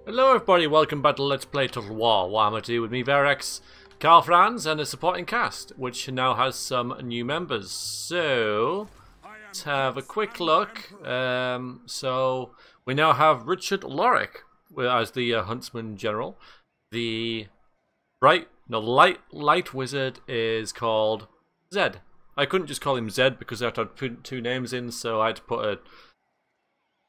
Hello everybody, welcome back to Let's Play Total War Warhammer 2 with me, Veriax, Carl Franz, and a supporting cast, which now has some new members. So, let's have a quick look. So, we now have Richard Lorick as the Huntsman General. The light wizard is called Zed. I couldn't just call him Zed because I had to put two names in, so I had to put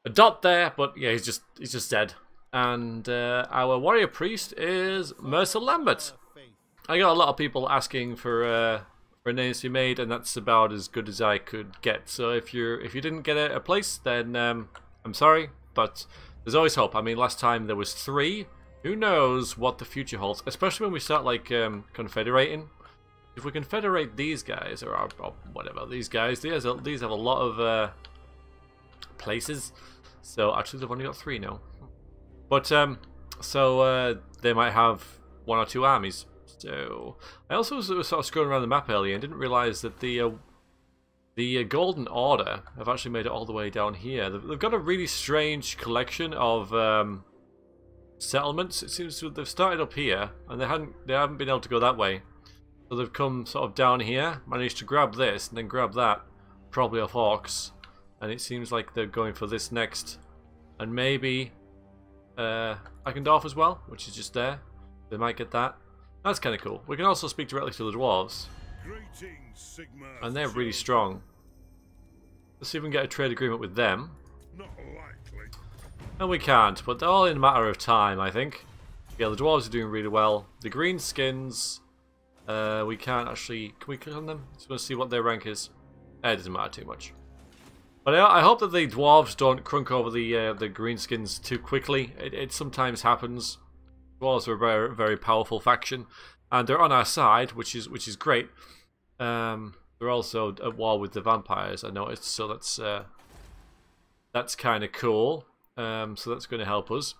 a dot there, but yeah, he's just Zed. And our warrior priest is Mercer Lambert. I got a lot of people asking for names to be made, and that's about as good as I could get. So if you didn't get a place, then I'm sorry, but there's always hope. I mean, last time there was 3. Who knows what the future holds? Especially when we start like confederating. If we confederate these guys or whatever these guys, these have a lot of places. So actually, they've only got 3 now. But, they might have 1 or 2 armies. So, I also was sort of scrolling around the map earlier and didn't realise that the Golden Order have actually made it all the way down here. They've got a really strange collection of settlements. It seems they've started up here, and they haven't been able to go that way. So they've come sort of down here, managed to grab this, and then grab that, probably off Orcs. And it seems like they're going for this next. And maybe Eckendorf as well, which is just there. They might get that. That's kind of cool. We can also speak directly to the dwarves, and they're really strong. Let's see if we can get a trade agreement with them. Not likely. And we can't, but they're all in a matter of time, I think. Yeah, the dwarves are doing really well. The green skins, we can't actually. Can we click on them? Just want to see what their rank is. It doesn't matter too much. But I hope that the dwarves don't crunk over the greenskins too quickly. It sometimes happens. Dwarves are a very, very powerful faction, and they're on our side, which is great. They're also at war with the vampires, I noticed, so that's kind of cool. So that's going to help us.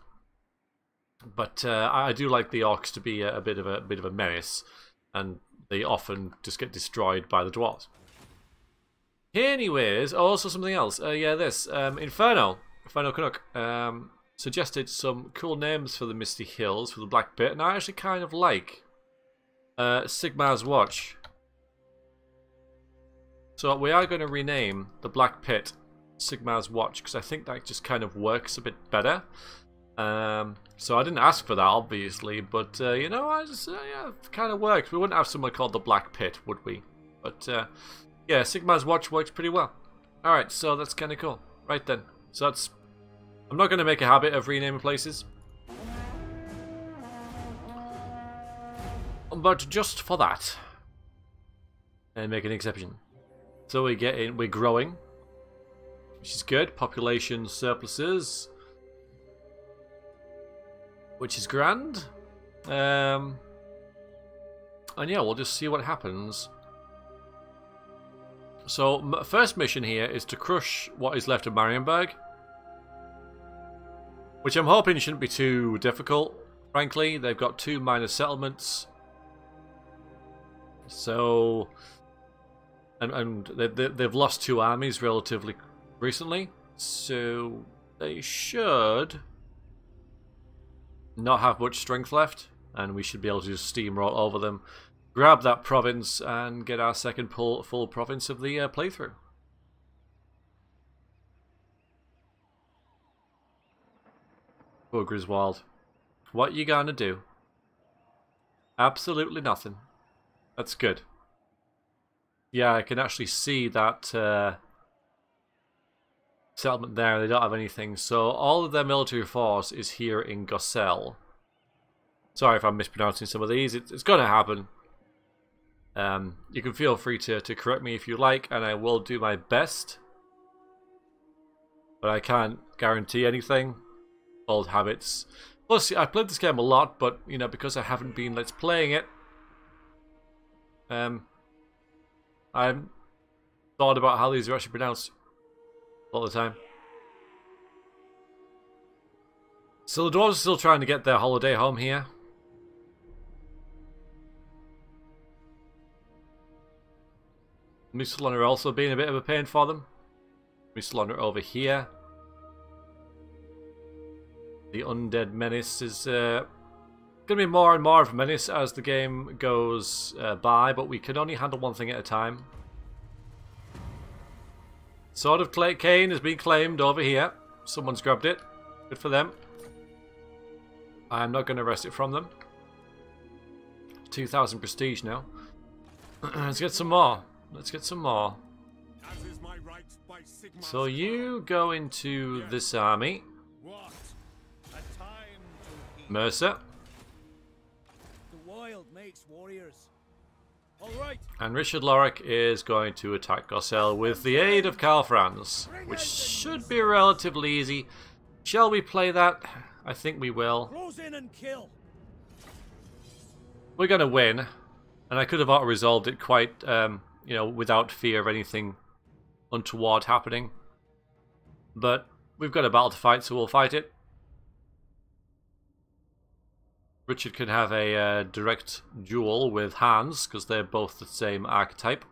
But I do like the orcs to be a bit of a menace, and they often just get destroyed by the dwarves. Anyways, also something else. Yeah, this Inferno Canuck suggested some cool names for the Misty Hills, for the Black Pit, and I actually kind of like Sigmar's Watch. So we are going to rename the Black Pit Sigmar's Watch because I think that just kind of works a bit better. So I didn't ask for that, obviously, but you know, I just yeah, it kind of works. We wouldn't have someone called the Black Pit, would we? But yeah, Sigmar's Watch works pretty well. Alright, so that's kind of cool. Right then. So that's... I'm not going to make a habit of renaming places. But just for that. And make an exception. So we get in, we're growing. Which is good. Population surpluses. Which is grand. And yeah, we'll just see what happens. So, first mission here is to crush what is left of Marienburg. Which I'm hoping shouldn't be too difficult, frankly. They've got 2 minor settlements. So... And they've lost 2 armies relatively recently. So, they should not have much strength left. And we should be able to just steamroll over them. Grab that province and get our second full province of the playthrough. Poor Griswold. What you gonna do? Absolutely nothing. That's good. Yeah, I can actually see that settlement there. They don't have anything. So all of their military force is here in Gossel. Sorry if I'm mispronouncing some of these. It's gonna happen. You can feel free to correct me if you like, and I will do my best. But I can't guarantee anything. Old habits. Plus, I played this game a lot, but, you know, because I haven't been Let's Playing it, I haven't thought about how these are actually pronounced all the time. So the dwarves are still trying to get their holiday home here. Musalon are also being a bit of a pain for them. Musalon are over here. The undead menace is going to be more and more of a menace as the game goes by, but we can only handle one thing at a time. Sword of Cain has been claimed over here. Someone's grabbed it. Good for them. I'm not going to wrest it from them. 2,000 prestige now. Let's get some more. Let's get some more. So you go into this army. Mercer. The wild makes warriors. All right. And Richard Lorick is going to attack Gossel with the aid of Karl Franz, which should be relatively easy. Shall we play that? I think we will. Close in and kill. We're going to win, and I could have auto-resolved it quite, you know, without fear of anything untoward happening. But we've got a battle to fight, so we'll fight it. Richard can have a direct duel with Hans, because they're both the same archetype.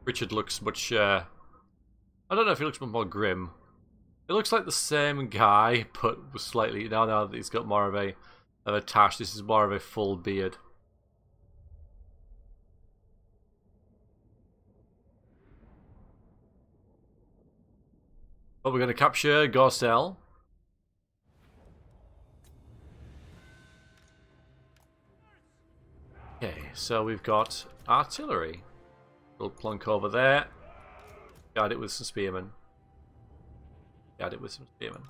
Richard looks much... I don't know if he looks much more grim. It looks like the same guy, but slightly... Now that he's got more of a tash, this is more of a full beard. But we're going to capture Gorsel. Okay, so we've got artillery. We'll plunk over there. Guard it with some spearmen. Guard it with some spearmen.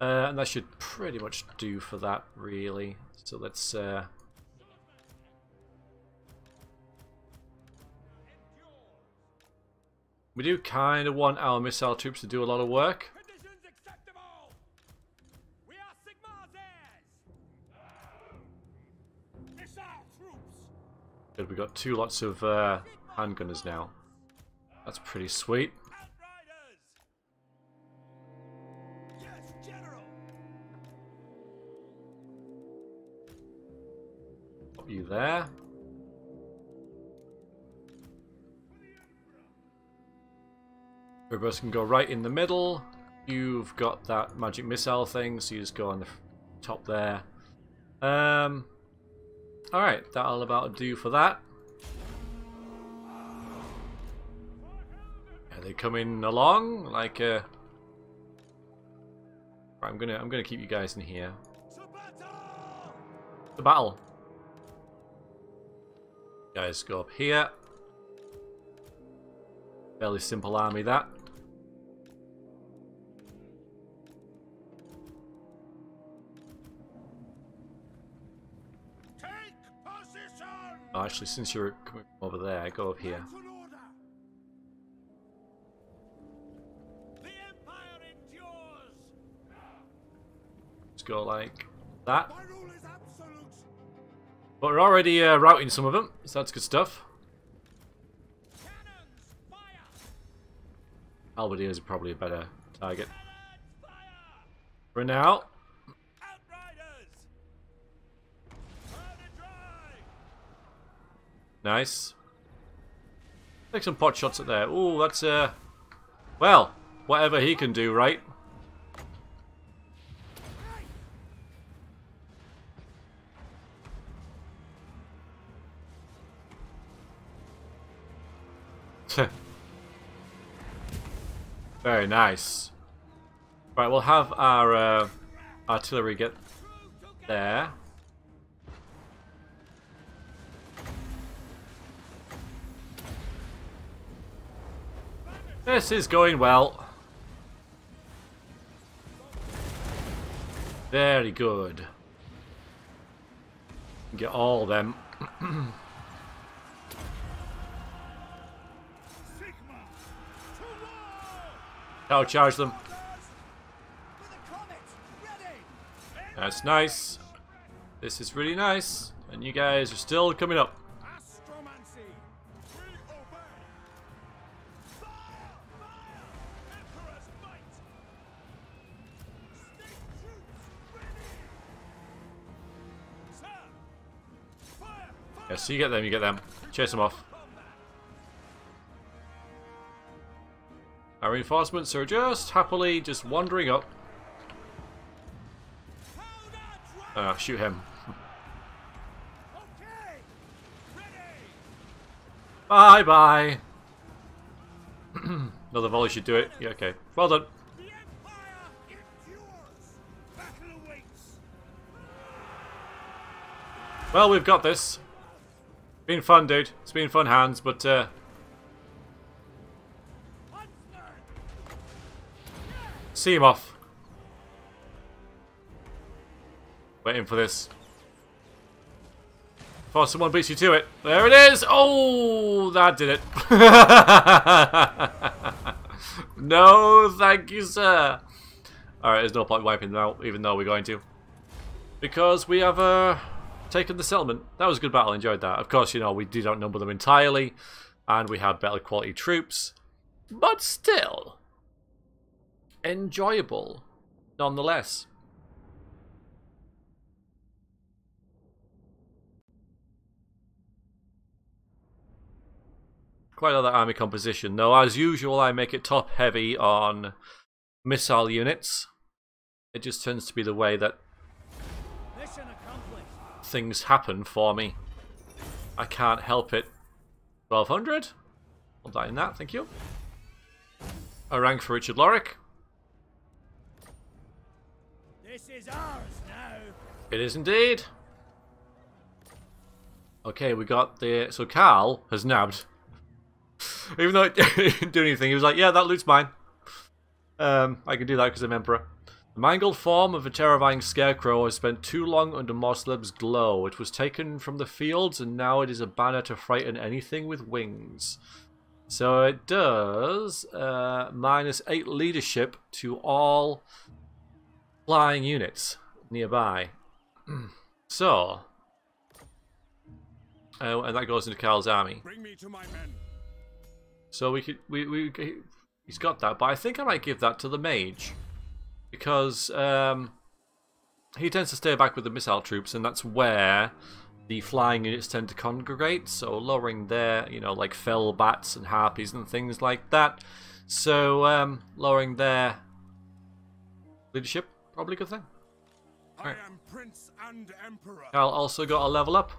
And that should pretty much do for that, really. So let's... We do kind of want our missile troops to do a lot of work. Good, we've got 2 lots of handgunners now. That's pretty sweet. Put you there. Everybody can go right in the middle. You've got that magic missile thing, so you just go on the top there. Alright, that'll about do for that. Are they coming along? Like right, I'm gonna keep you guys in here. The battle. Guys go up here. Fairly simple army that. Oh, actually, since you're coming from over there, go up here. Just go like that. But we're already routing some of them, so that's good stuff. Halberdiers are probably a better target. For now. Nice. Take some pot shots at there. Ooh, that's well, whatever he can do, right? Very nice. Right, we'll have our artillery get there. This is going well. Very good. Get all of them. I'll charge them. That's nice. This is really nice. And you guys are still coming up. Yeah, so you get them, you get them. Chase them off. Our reinforcements are just happily just wandering up. Shoot him. Okay. Ready. Bye bye. Another volley should do it. Yeah, okay. Well done. The Empire endures. Battle awaits. Well, we've got this. Been fun, dude. It's been fun hands, but see him off. Waiting for this. Before someone beats you to it. There it is! Oh, that did it. No, thank you, sir. Alright, there's no point wiping them out, even though we're going to. Because we have taken the settlement. That was a good battle, enjoyed that. Of course, you know, we did outnumber them entirely. And we had better quality troops. But still, enjoyable, nonetheless. Quite other army composition, though. As usual, I make it top heavy on missile units. It just tends to be the way that Mission accomplished. things happen for me. I can't help it. 1200. I'll die in that, thank you. A rank for Richard Lorick. This is ours now. It is indeed. Okay, we got the... So Carl has nabbed. Even though it didn't do anything, he was like, yeah, that loot's mine. I can do that because I'm Emperor. The mangled form of a terrifying scarecrow has spent too long under Mosleb's glow. It was taken from the fields and now it is a banner to frighten anything with wings. So it does -8 leadership to all flying units nearby. So, and that goes into Carl's army. Bring me to my men. So we could, he's got that, but I think I might give that to the mage because he tends to stay back with the missile troops, and that's where the flying units tend to congregate. So lowering their, you know, like fell bats and harpies and things like that. So lowering their leadership, probably a good thing. I am Prince and Emperor. Carl also got a level up.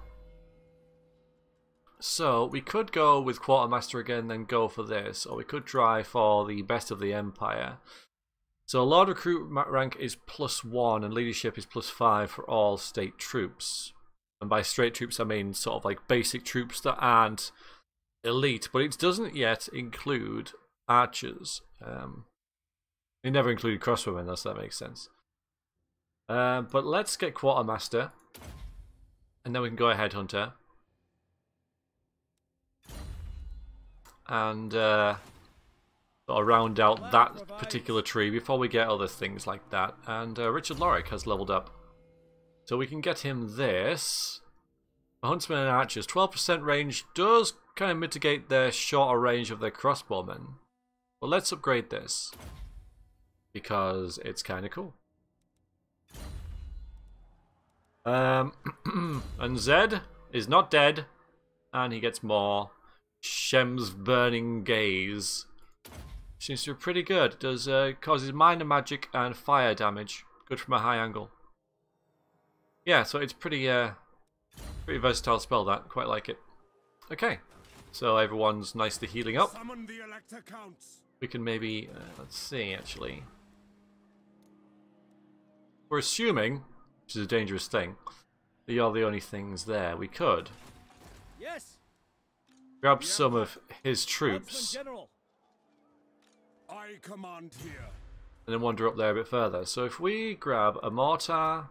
So we could go with Quartermaster again, then go for this, or we could try for the Best of the Empire. So Lord Recruit rank is +1 and leadership is +5 for all state troops. And by straight troops I mean sort of like basic troops that aren't elite, but it doesn't yet include archers. It never included crossbowmen, unless that makes sense. But let's get Quartermaster, and then we can go ahead Hunter. And sort of round out that particular tree before we get other things like that. And Richard Lorick has leveled up. So we can get him this. Huntsmen and archers. 12% range does kind of mitigate their shorter range of their crossbowmen. But let's upgrade this, because it's kind of cool. And Zed is not dead. And he gets more Shem's Burning Gaze. Seems to be pretty good. It does causes minor magic and fire damage. Good from a high angle. Yeah, so it's pretty versatile spell, that. Quite like it. Okay, so everyone's nicely healing up. Summon the Elector Counts. We can maybe let's see. Actually, we're assuming, which is a dangerous thing, that you're the only things there. We could Yes. grab some of his troops General. I command here. and then wander up there a bit further. So if we grab a mortar,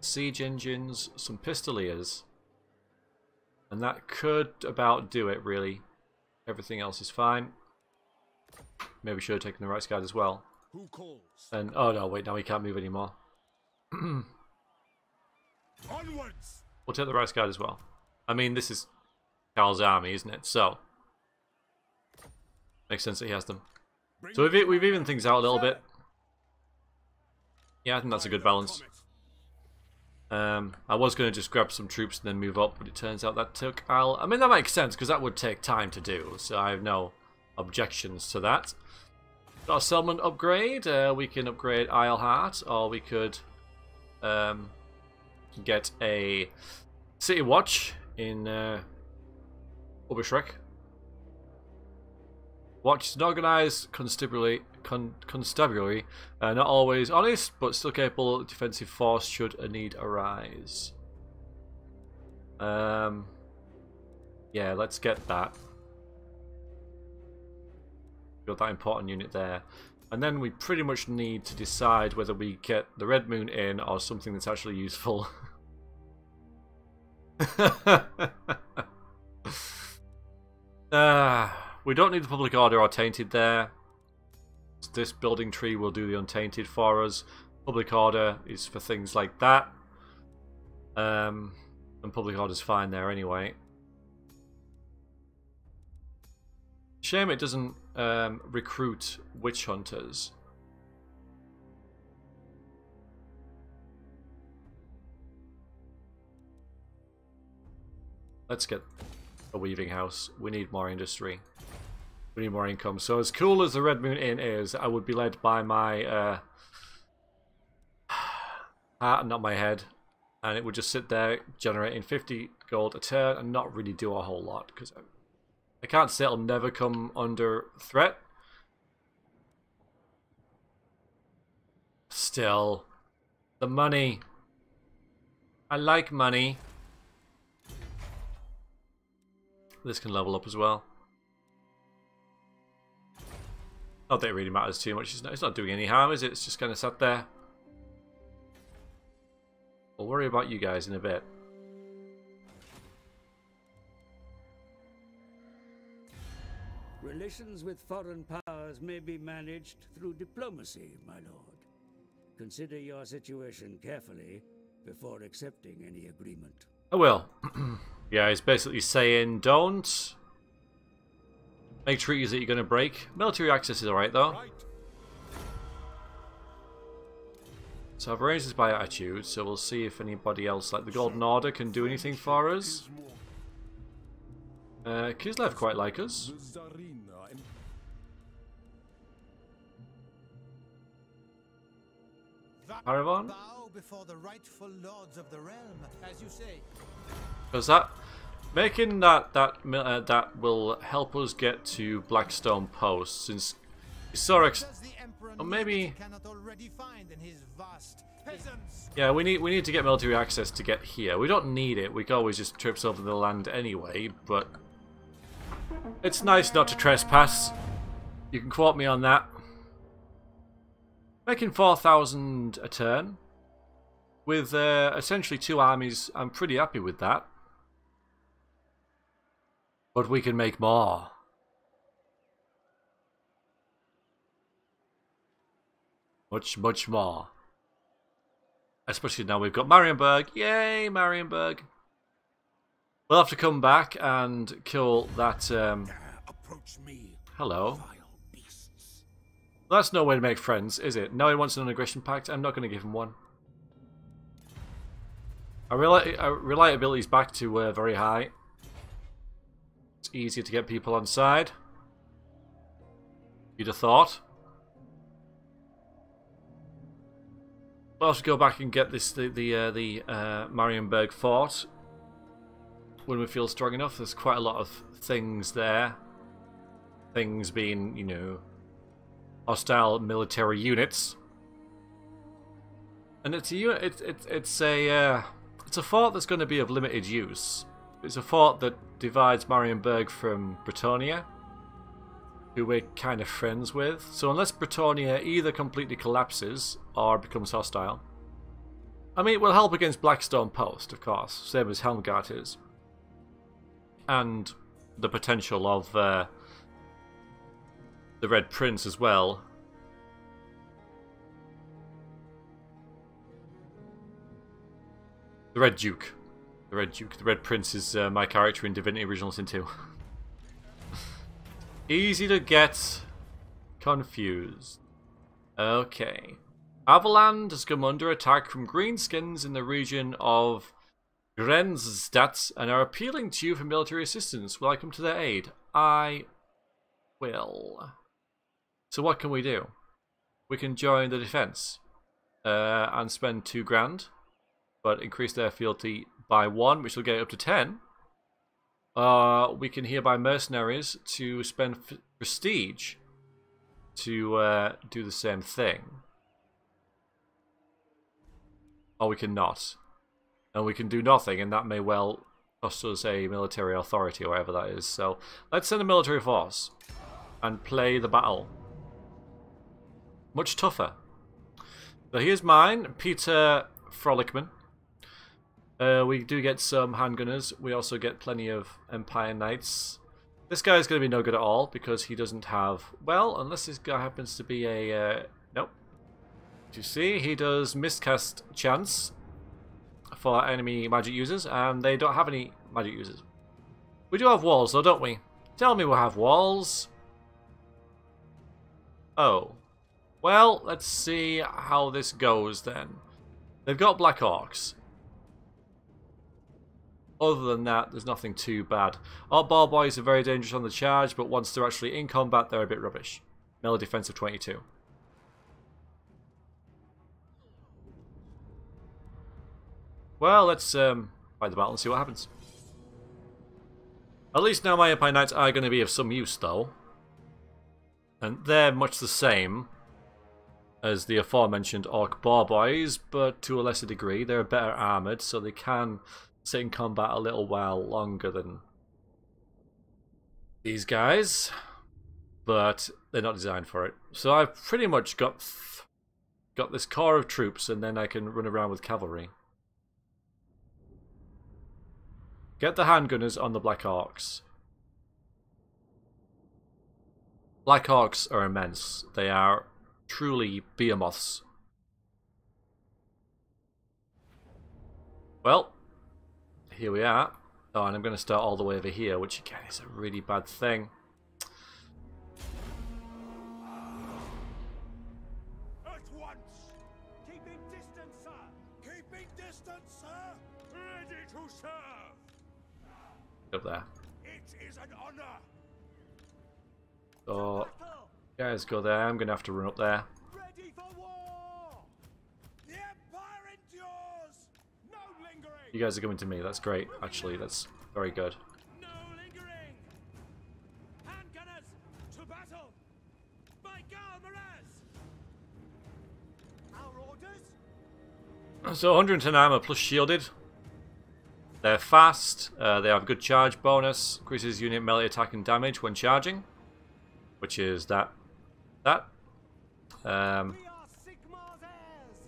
siege engines, some pistoliers, and that could about do it, really. Everything else is fine. Maybe we should have taken the right guard as well. Who calls? And oh no, wait, now we can't move anymore. Onwards. We'll take the right guard as well. I mean, this is Carl's army, isn't it? So makes sense that he has them. Bring So me to we've my evened men. things out a little bit. Yeah, I think that's a good balance. I was going to just grab some troops and then move up, but it turns out that took... I mean, that makes sense, because that would take time to do, so I have no objections to that. Got a settlement upgrade. We can upgrade Isleheart, or we could get a city watch in Oberschreck. Watch is an organised constabulary, not always honest, but still capable of defensive force should a need arise. Yeah, let's get that. Got that important unit there. And then we pretty much need to decide whether we get the Red Moon in or something that's actually useful. We don't need the Public Order or Tainted there. This building tree will do the Untainted for us. Public Order is for things like that. And Public Order's fine there anyway. Shame it doesn't recruit witch hunters. Let's get a weaving house. We need more industry. We need more income. So as cool as the Red Moon Inn is, I would be led by my heart and not my head. And it would just sit there generating 50 gold a turn and not really do a whole lot. Because I can't say it'll never come under threat. Still, the money. I like money. This can level up as well. Not that it really matters too much. It's not doing any harm, is it? It's just kind of sat there. I'll worry about you guys in a bit. Relations with foreign powers may be managed through diplomacy, my lord. Consider your situation carefully before accepting any agreement. I will. Yeah, he's basically saying don't make treaties that you're going to break. Military access is alright though. Right. So I've arranged this by attitude, so we'll see if anybody else, like the Golden Order, can do anything for us. Kislev quite like us. Paragon? Bow before the rightful lords of the realm, as you say. Because that making that will help us get to Blackstone Post, since Historics. Or maybe. Yeah, we need to get military access to get here. We don't need it. We can always just trips over the land anyway. But it's nice not to trespass. You can quote me on that. Making 4,000 a turn with essentially 2 armies. I'm pretty happy with that. But we can make more. Much, much more. Especially now we've got Marienburg. Yay, Marienburg. We'll have to come back and kill that... Approach me. Hello. Vile beasts. That's no way to make friends, is it? No one wants an aggression pact. I'm not going to give him one. Our reliability is back to very high. It's easier to get people on side. You'd have thought. We'll have to go back and get this the Marienburg fort when we feel strong enough. There's quite a lot of things there. Things being, you know, hostile military units. And it's a fort that's going to be of limited use. It's a fort that divides Marienburg from Bretonnia, who we're kind of friends with. So unless Bretonnia either completely collapses or becomes hostile. I mean, it will help against Blackstone Post, of course, same as Helmgart is. And the potential of the Red Prince as well. The Red Duke. The Red Duke. The Red Prince is my character in Divinity Original Sin 2. Easy to get confused. Okay. Avaland has come under attack from greenskins in the region of Grenzstadt and are appealing to you for military assistance. Will I come to their aid? I will. So what can we do? We can join the defense and spend 2 grand. but increase their fealty by 1, which will get it up to 10. We can hereby mercenaries to spend prestige to do the same thing. Or we can not. And we can do nothing, and that may well cost us a military authority or whatever that is. So let's send a military force and play the battle. Much tougher. So here's mine, Peter Frolickman. We do get some handgunners. We also get plenty of Empire Knights. This guy is going to be no good at all because he doesn't have... Well, unless this guy happens to be a... Nope. You see, he does miscast chance for enemy magic users, and they don't have any magic users. We do have walls, though, don't we? Tell me we have walls. Oh. Well, let's see how this goes then. They've got Black Orcs. Other than that, there's nothing too bad. Our ball boys are very dangerous on the charge, but once they're actually in combat, they're a bit rubbish. Melee defense of 22. Well, let's fight the battle and see what happens. At least now my Empire Knights are going to be of some use, though. And they're much the same as the aforementioned Orc Boar Boys, but to a lesser degree. They're better armoured, so they can sit in combat a little while longer than these guys. But they're not designed for it. So I've pretty much got this core of troops, and then I can run around with cavalry. Get the handgunners on the Black Orcs. Black Orcs are immense. They are truly behemoths. Well, here we are. Oh, and I'm going to start all the way over here, which again is a really bad thing. At once! Keeping distance, sir! Keeping distance, sir! Ready to serve! Up there. It is an honor! So, guys, go there. I'm going to have to run up there. Ready for war! The Empire endures! No lingering! You guys are coming to me. That's great, actually. That's very good. No lingering! Handgunners, to battle! By Galmaraz! Our orders? So 110 armor plus shielded. They're fast. They have a good charge bonus. Increases unit melee attack and damage when charging, which is that.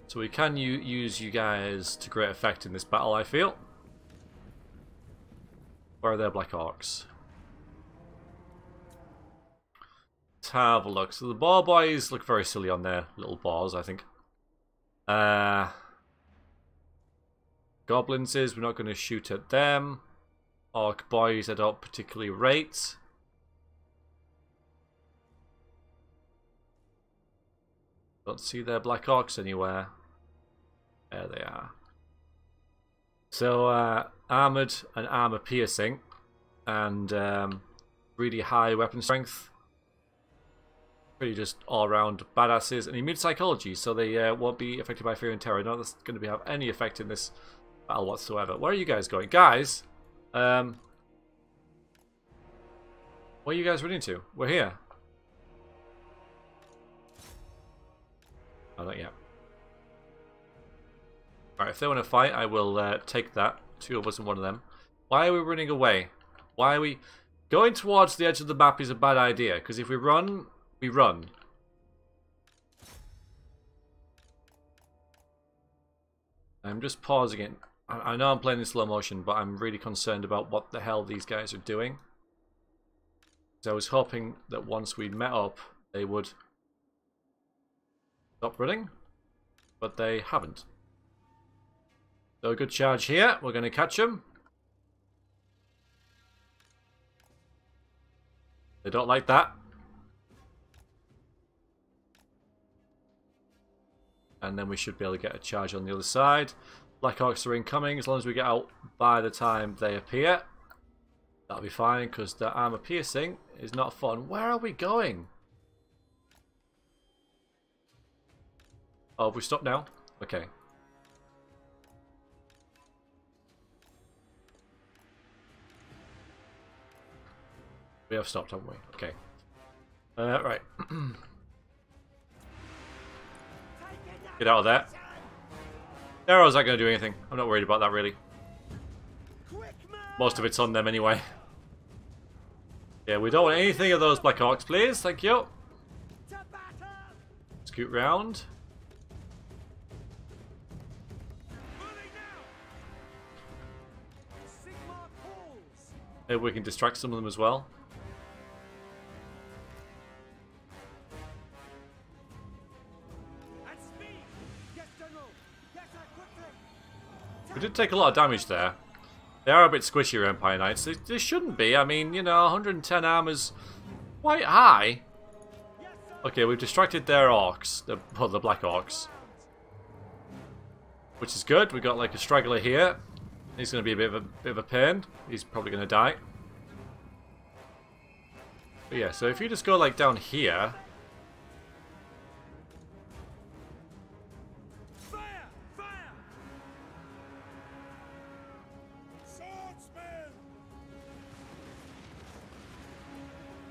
So we can use you guys to great effect in this battle, I feel. Where are their Black Orcs? Let's have a look. So the boar boys look very silly on their little boars, I think. Goblins is, we're not going to shoot at them. Orc boys I don't particularly rate. Don't see their Black Orcs anywhere. There they are. So, armoured and armour piercing. And really high weapon strength. Pretty just all-round badasses. And immune psychology, so they won't be affected by fear and terror. Not that's going to have any effect in this battle whatsoever. Where are you guys going? Guys! Where are you guys running to? We're here. Oh, not yet. Alright, if they want to fight, I will take that. Two of us and one of them. Why are we running away? Why are we... Going towards the edge of the map is a bad idea, because if we run, we run. I'm just pausing it. I know I'm playing in slow motion, but I'm really concerned about what the hell these guys are doing. So I was hoping that once we met up, they would stop running, but they haven't. So a good charge here. We're going to catch them. They don't like that. And then we should be able to get a charge on the other side. Black Orcs are incoming. As long as we get out by the time they appear, that'll be fine, because the armor piercing is not fun. Where are we going? Oh, have we stopped now? Okay. We have stopped, haven't we? Okay. Right. Get out of there. Arrows aren't going to do anything. I'm not worried about that, really. Most of it's on them anyway. Yeah, we don't want anything of those Black Orcs, please. Thank you. Scoot round. Maybe we can distract some of them as well. We did take a lot of damage there. They are a bit squishy, Empire Knights. They shouldn't be. I mean, you know, 110 armor's quite high. Okay, we've distracted their orcs. Well, the Black Orcs. Which is good. We've got like a straggler here. He's going to be a bit of a pain. He's probably going to die. But yeah, so if you just go like down here.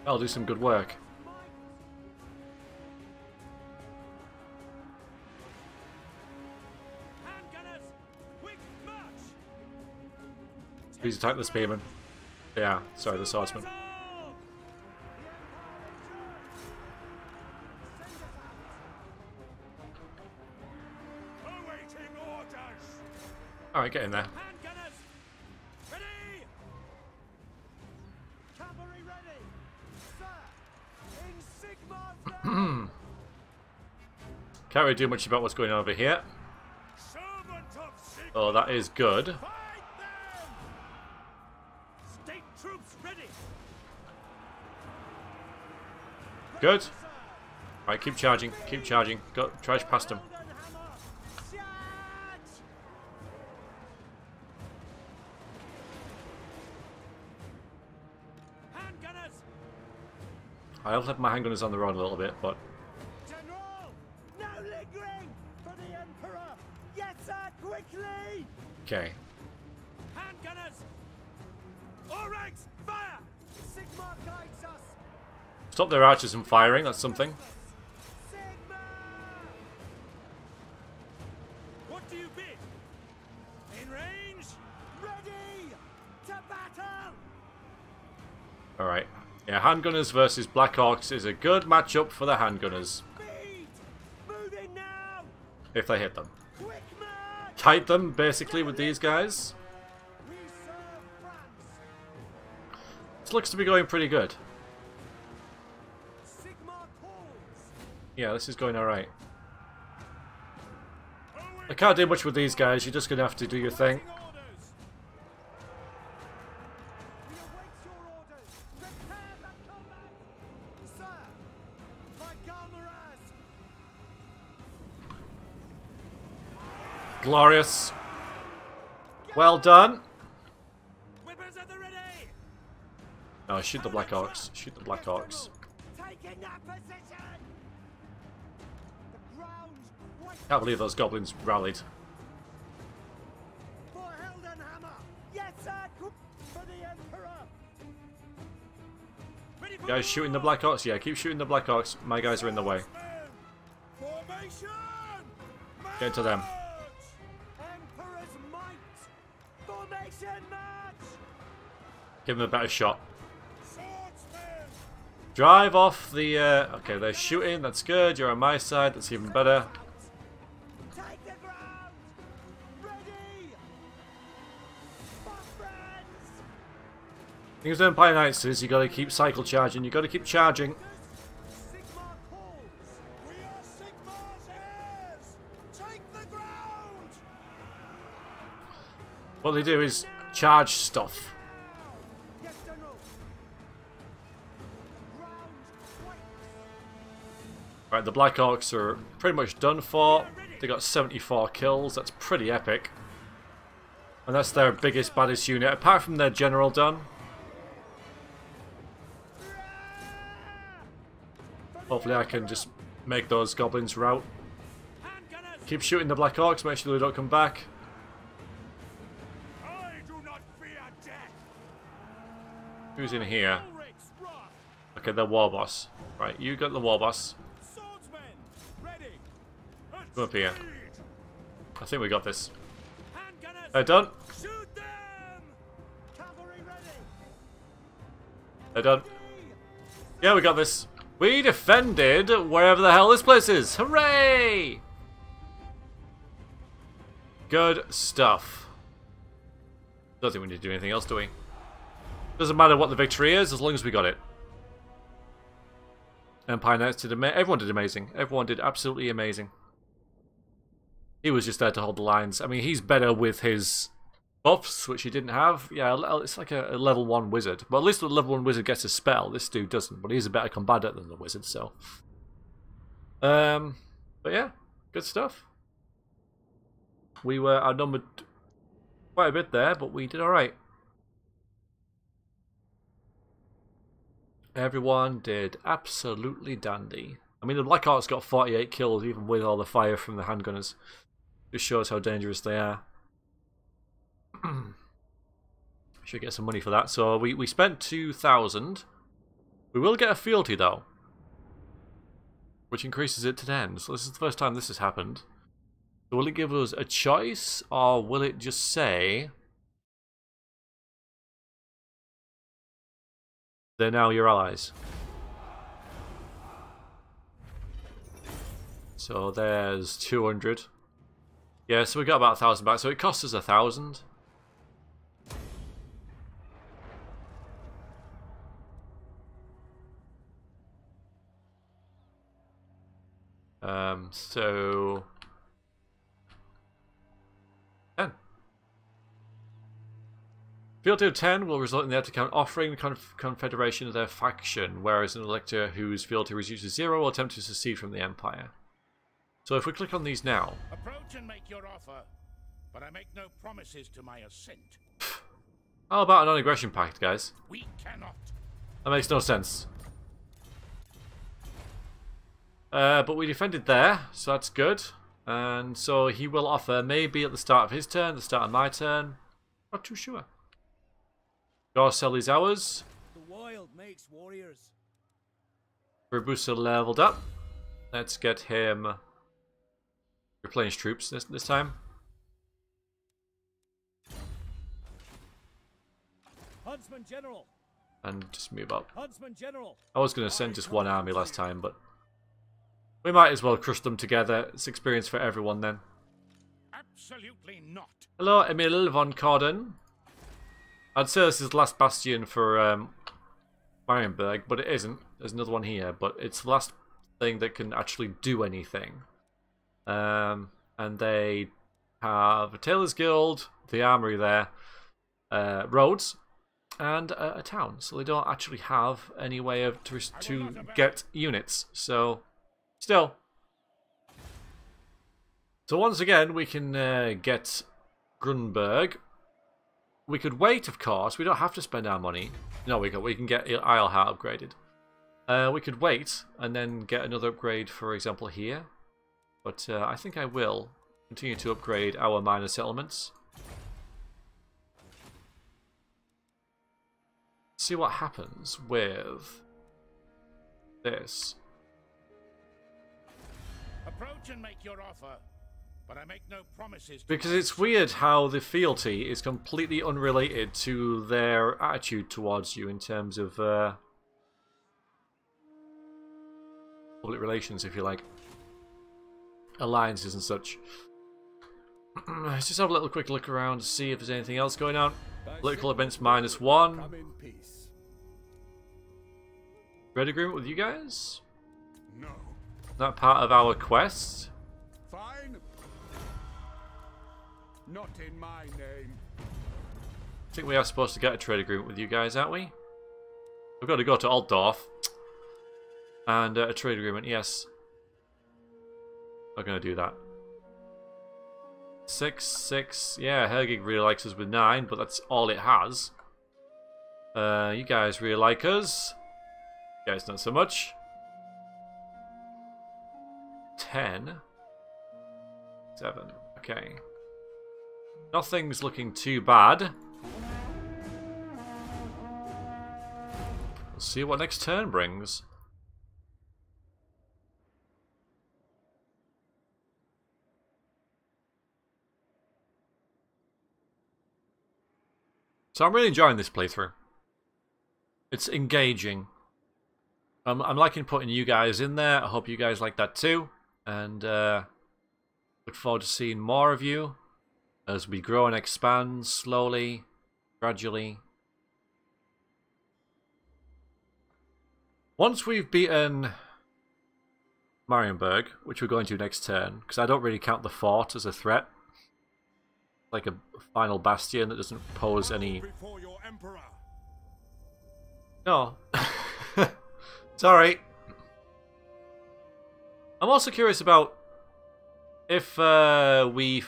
That'll do some good work. Please attack the spearman. Yeah, sorry, the swordsman. Alright, get in there. Can't really do much about what's going on over here. Oh, that is good. Good. Right, keep charging, keep charging. Go, charge past him. I'll have my handgunners on the road a little bit, but General, no lingering for the Emperor. Yes, sir, quickly. okay. Handgunners, all ranks, fire. Sigmar guides us. Stop their archers from firing. That's something. Sigmar. What do you bid? In range, ready to battle. All right. Yeah, handgunners versus Black Orcs is a good matchup for the handgunners. Speed. Moving now. If they hit them. Quick march. Kite them, basically, with these guys. We serve France. This looks to be going pretty good. Sigmar calls. Yeah, this is going alright. I can't do much with these guys. You're just going to have to do your thing. Orders. We await your orders. Prepare the combat. Sir, my comrades. Glorious. Well done. Whippers at the ready. No, shoot the Black Orcs. Shoot the Black Orcs. Taking that position. The ground. Can't believe those goblins rallied. For Heldenhammer. Yes, sir. For the Emperor. Ready for Guys shooting the Black Orcs? Yeah, keep shooting the Black Orcs. My guys are in the way. Formation. Get to them. Emperor's might. Formation march. Give them a better shot. Swordsman. Drive off the... okay, they're shooting. That's good. You're on my side. That's even better. Take the ground. Ready. For friends. Thing with Empire Knights is you got to keep cycle charging. You got to keep charging. Sigmar calls. We are Sigmar's heirs. Take the ground. What they do is charge stuff. Yes, General. Ground quakes. Right, the Black Orcs are pretty much done for. They got 74 kills. That's pretty epic. And that's their biggest, baddest unit, apart from their general done. Hopefully I can just make those goblins rout. Handgunners. Keep shooting the Black Orcs, make sure they don't come back. I do not fear death. Who's in here? Ulrich's right. Okay, they're war boss. Right, you got the war boss. Swordsmen, ready. Come up here. I think we got this. Handgunners, They're done. shoot them. Cavalry ready. They're done. Yeah, we got this. We defended wherever the hell this place is. Hooray! Good stuff. Don't think we need to do anything else, do we? Doesn't matter what the victory is, as long as we got it. Empire Knights did everyone did amazing. Everyone did absolutely amazing. He was just there to hold the lines. I mean, he's better with his buffs, which he didn't have. Yeah, it's like a level 1 wizard. But at least the level 1 wizard gets a spell. This dude doesn't, but he's a better combatant than the wizard, so. But yeah, good stuff. We were outnumbered quite a bit there, but we did alright. Everyone did absolutely dandy. I mean, the Black Arts got 48 kills, even with all the fire from the handgunners. Just shows how dangerous they are. Should get some money for that. So we spent 2,000. We will get a fealty though, which increases it to 10. So this is the first time this has happened. So will it give us a choice, or will it just say they're now your allies? So there's 200. Yeah, so we got about 1,000 back. So it costs us 1,000. So 10. Fealty of 10 will result in the Elector offering the Confederation their faction, whereas an elector whose fealty reduces 0 will attempt to secede from the Empire. So if we click on these now... Approach and make your offer, but I make no promises to my assent. How about a non-aggression pact, guys? We cannot. That makes no sense. But we defended there, so that's good. And so he will offer maybe at the start of his turn, the start of my turn. Not too sure. Go sell these hours. The wild makes warriors. Rabusa leveled up. Let's get him replenish troops this time. Huntsman General. And just move up. Huntsman General. I was going to send just one army last time, but we might as well crush them together. It's experience for everyone then. Absolutely not. Hello, Emil von Corden. I'd say this is the last bastion for Marienburg, but it isn't. There's another one here, but it's the last thing that can actually do anything. And they have a Tailor's Guild, the armory there, roads, and a town. So they don't actually have any way of to get units. So, still. So once again, we can get Grunberg. We could wait, of course. We don't have to spend our money. No, we can get Isleheart upgraded. We could wait and then get another upgrade, for example, here. But I think I will continue to upgrade our minor settlements. See what happens with this. Approach and make your offer, but I make no promises. Because it's weird how the fealty is completely unrelated to their attitude towards you in terms of public relations, if you like. Alliances and such. Let's just have a little quick look around to see if there's anything else going on. Political events -1. Trade agreement with you guys? No. Not part of our quest? Fine. Not in my name. I think we are supposed to get a trade agreement with you guys, aren't we? We've got to go to Altdorf. And a trade agreement, yes. We're going to do that. 6, 6. Yeah, Hergig really likes us with 9, but that's all it has. You guys really like us. You guys not so much. 10. 7. Okay. Nothing's looking too bad. see what next turn brings. So I'm really enjoying this playthrough. It's engaging. I'm liking putting you guys in there. I hope you guys like that too. And look forward to seeing more of you as we grow and expand slowly, gradually. Once we've beaten Marienburg, which we're going to next turn, because I don't really count the fort as a threat. Like a final bastion that doesn't pose any... No. Sorry. I'm also curious about if we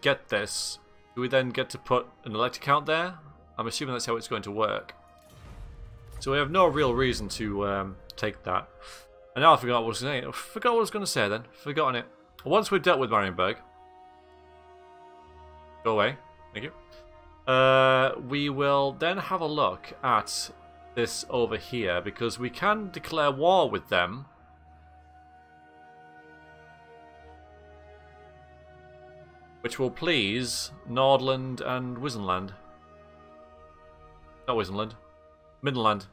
get this, do we then get to put an elect account there? I'm assuming that's how it's going to work. So we have no real reason to take that. And now I forgot what I was going to say. I forgot what I was going to say then. Forgotten it. Once we've dealt with Marienburg, go away. Thank you. We will then have a look at this over here, because we can declare war with them. Which will please Nordland and Wissenland. Not Wissenland. Midland.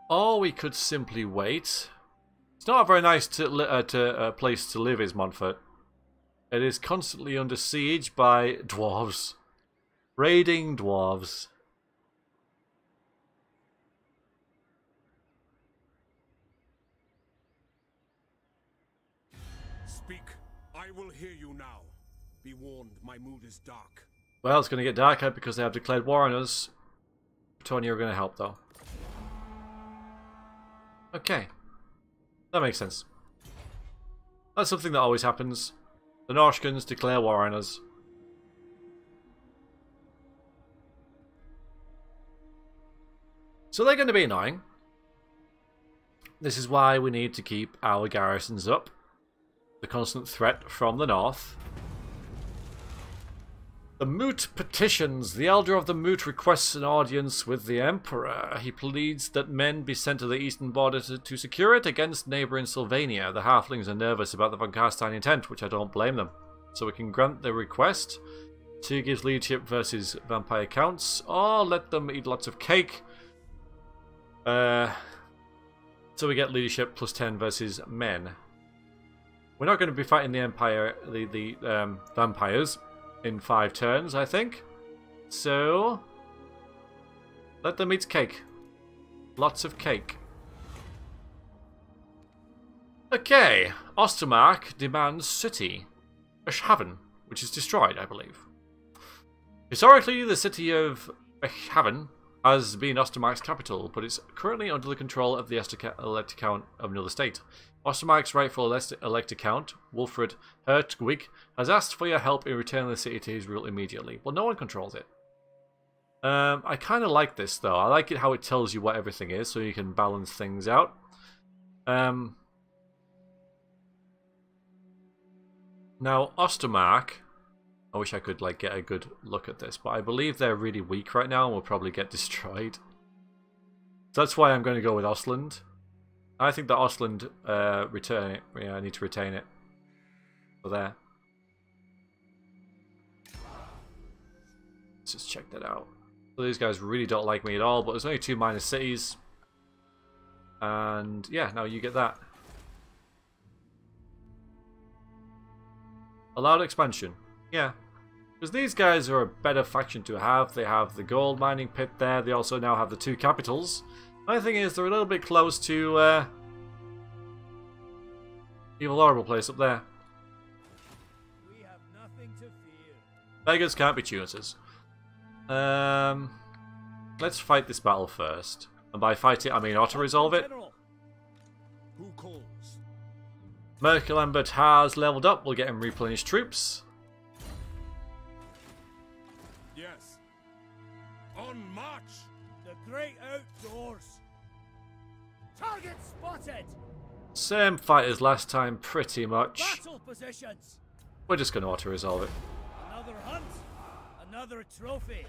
Or we could simply wait. It's not a very nice place to live, is Montfort. It is constantly under siege by dwarves. Raiding dwarves. Speak. I will hear you now. Be warned, my mood is dark. Well, it's going to get darker because they have declared war on us. Tony are going to help, though. Okay. That makes sense. That's something that always happens. The Norskans declare war on us. So they're going to be annoying. This is why we need to keep our garrisons up. The constant threat from the north. The Moot petitions. The Elder of the Moot requests an audience with the Emperor. He pleads that men be sent to the eastern border to secure it against neighbouring Sylvania. The halflings are nervous about the von Carstein intent, which I don't blame them. So we can grant the request. 2 gives leadership versus vampire counts, or let them eat lots of cake. So we get leadership plus 10 versus men. We're not going to be fighting the Empire, the vampires in 5 turns, I think. So let them eat cake. Lots of cake. Okay, Ostermark demands city. Eschhaven, which is destroyed, I believe. Historically, the city of Eschhaven has been Ostermark's capital, but it's currently under the control of the elect count of another state. Ostermark's rightful elect count, Wilfred Hertwig, has asked for your help in returning the city to his rule immediately. Well, no one controls it. I kind of like this, though. I like it how it tells you what everything is, so you can balance things out. Now, Ostermark... I wish I could like get a good look at this, but I believe they're really weak right now and will probably get destroyed. So that's why I'm going to go with Ostland. I think that Ostland return it. Yeah, I need to retain it. So there. Let's just check that out. So these guys really don't like me at all, but there's only 2 minor cities. And yeah, now you get that. Allowed expansion. Yeah. Because these guys are a better faction to have. They have the gold mining pit there. They also now have the 2 capitals. My thing is, they're a little bit close to Evil Horrible place up there. We have nothing to fear. Beggars can't be choosers. Let's fight this battle first. And by fight it, I mean auto-resolve it. Who calls? Merkelambert has leveled up. We'll get him replenished troops. Yes. On march! The great outdoors. Target spotted. Same fight as last time, pretty much. Battle positions. We're just going to auto-resolve it. Another hunt. Another trophy.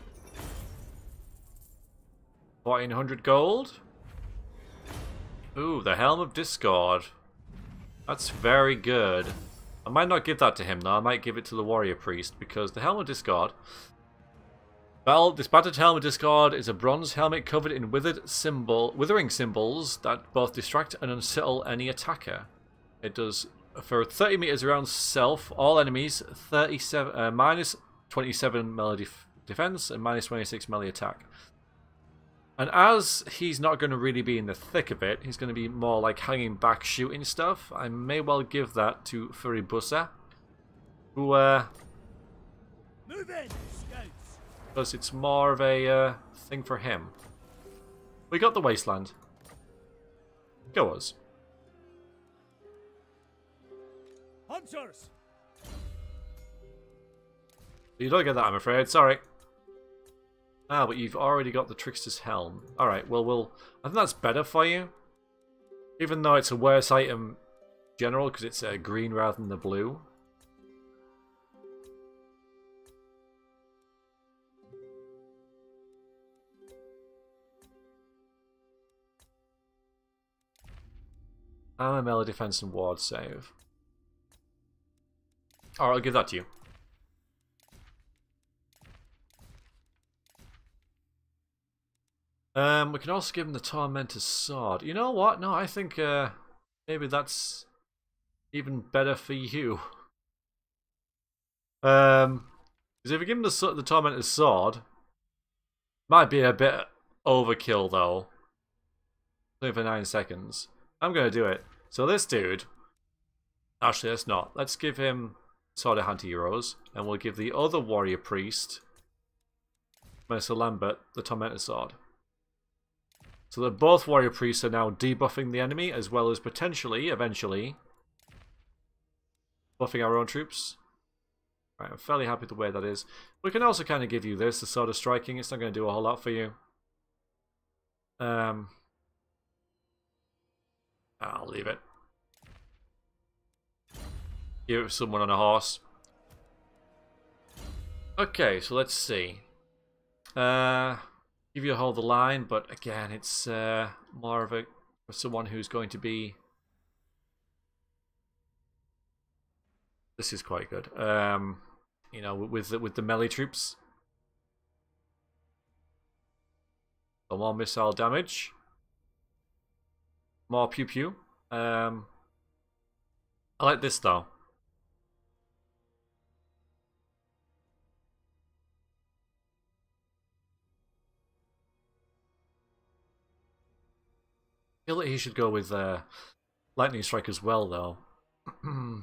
1400 gold. Ooh, the Helm of Discord. That's very good. I might not give that to him though, I might give it to the Warrior Priest, because the Helm of Discord... This battered Helm of Discord is a bronze helmet covered in withering symbols that both distract and unsettle any attacker. It does, for 30 meters around self, all enemies, minus 27 melee defense and minus 26 melee attack. And as he's not going to really be in the thick of it, he's going to be more like hanging back shooting stuff, I may well give that to Furibusa, who, Move in, scouts. because it's more of a thing for him. We got the Wasteland. Go us. Hunters. You don't get that, I'm afraid. Sorry. Ah, but you've already got the Trickster's Helm. Alright, well, I think that's better for you. Even though it's a worse item general, because it's green rather than the blue. Armor, melee defense, and ward save. Alright, I'll give that to you. We can also give him the Tormentor's Sword. You know what? No, I think maybe that's even better for you. Because if we give him the Tormentor's Sword, might be a bit overkill though. Only for 9 seconds. I'm going to do it. So this dude... Actually, let's not. Let's give him Sword of Anti-Heroes, and we'll give the other Warrior Priest, Mercer Lambert, the Tormentor's Sword. So that both Warrior Priests are now debuffing the enemy, as well as potentially, eventually, buffing our own troops. Right, I'm fairly happy with the way that is. We can also kind of give you this, the Sword of Striking. It's not going to do a whole lot for you. I'll leave it. Give it to someone on a horse. Okay, so let's see. Give you a hold of the line, but again, it's more of someone who's going to be... This is quite good. You know, with the melee troops. So more missile damage. More pew pew. I like this though. I feel like he should go with Lightning Strike as well though.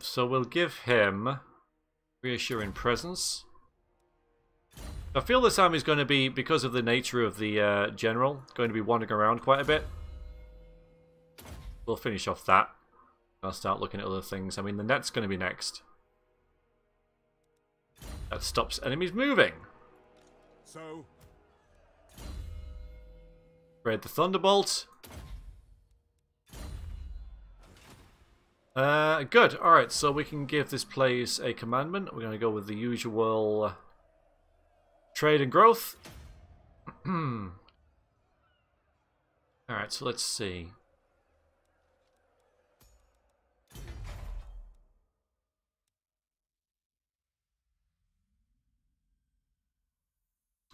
So we'll give him Reassuring Presence. I feel this army is going to be, because of the nature of the general, going to be wandering around quite a bit. We'll finish off that. I'll start looking at other things. I mean, the net's going to be next. That stops enemies moving. So, Raid the Thunderbolt. Good. Alright, so we can give this place a commandment. We're going to go with the usual trade and growth. Alright, so let's see.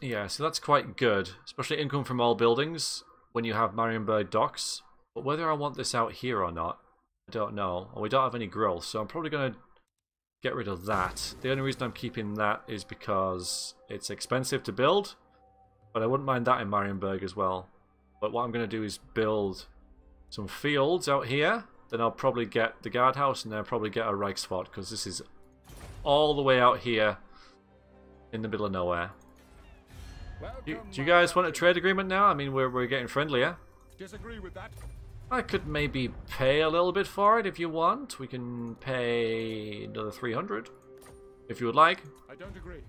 Yeah, so that's quite good, especially income from all buildings when you have Marienburg docks. But whether I want this out here or not, I don't know. And we don't have any growth, so I'm probably going to get rid of that. The only reason I'm keeping that is because it's expensive to build, but I wouldn't mind that in Marienburg as well. But what I'm going to do is build some fields out here, then I'll probably get the guardhouse, and then I'll probably get a Reichsfort, because this is all the way out here in the middle of nowhere. Do you guys want a trade agreement now? I mean, we're getting friendlier. disagree with that. I could maybe pay a little bit for it if you want. We can pay another 300 if you would like. I don't agree.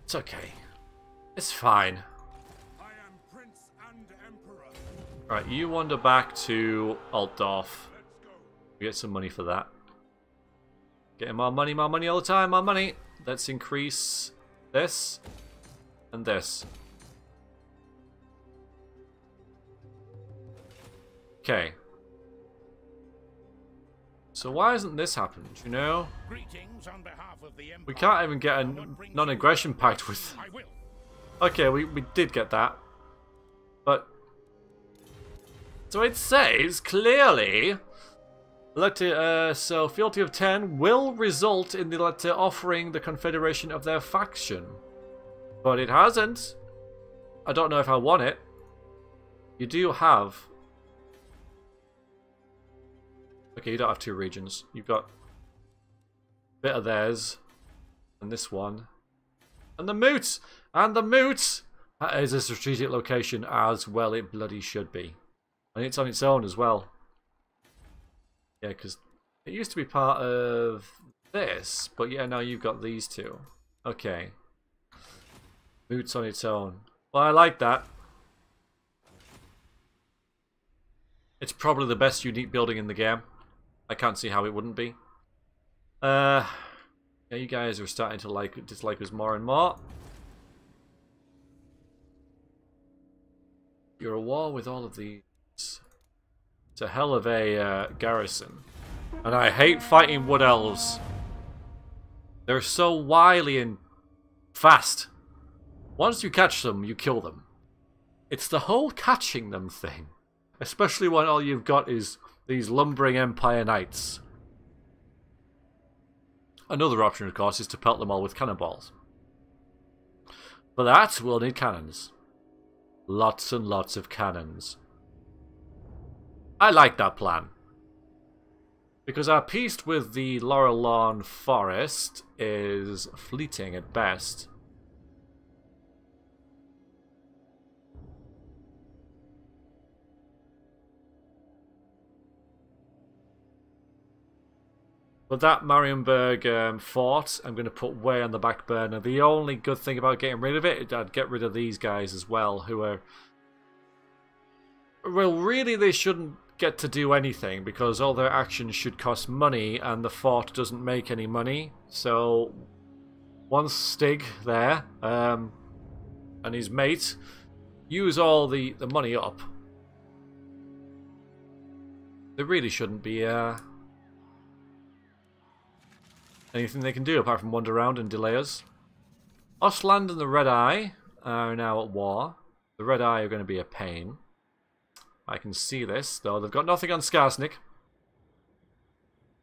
It's okay. It's fine. I am Prince and Emperor. Right, you wander back to Altdorf. We get some money for that. Getting more money all the time, more money. Let's increase this and this. Okay. So why hasn't this happened, you know? Greetings on behalf of the Empire. We can't even get a non-aggression pact with... I will. Okay, we did get that. But... So it says, clearly... Letter, so fealty of 10 will result in the letter offering the Confederation of their faction. But it hasn't. I don't know if I want it. You do have... Okay, you don't have 2 regions. You've got a bit of theirs. And this one. And the Moot! And the Moot! That is a strategic location as well it bloody should be. And it's on its own as well. Yeah, because it used to be part of this, but yeah, now you've got these two. Okay. Moot's on its own. Well, I like that. It's probably the best unique building in the game. I can't see how it wouldn't be. Yeah, you guys are starting to dislike us more and more. You're at war with all of these. It's a hell of a garrison. And I hate fighting wood elves. They're so wily and fast. Once you catch them, you kill them. It's the whole catching them thing. Especially when all you've got is these lumbering Empire Knights. Another option, of course, is to pelt them all with cannonballs. For that, we'll need cannons. Lots and lots of cannons. I like that plan. Because our peace with the Laurel Lawn Forest is fleeting at best. But that Marienburg fort, I'm going to put way on the back burner. The only good thing about getting rid of it, I'd get rid of these guys as well, who are... Well, really, they shouldn't get to do anything because all their actions should cost money and the fort doesn't make any money. So one Stig there and his mate use all the money up. There really shouldn't be anything they can do apart from wander around and delay us. Ostland and the Red Eye are now at war. The Red Eye are going to be a pain. I can see this, though they've got nothing on Skarsnik.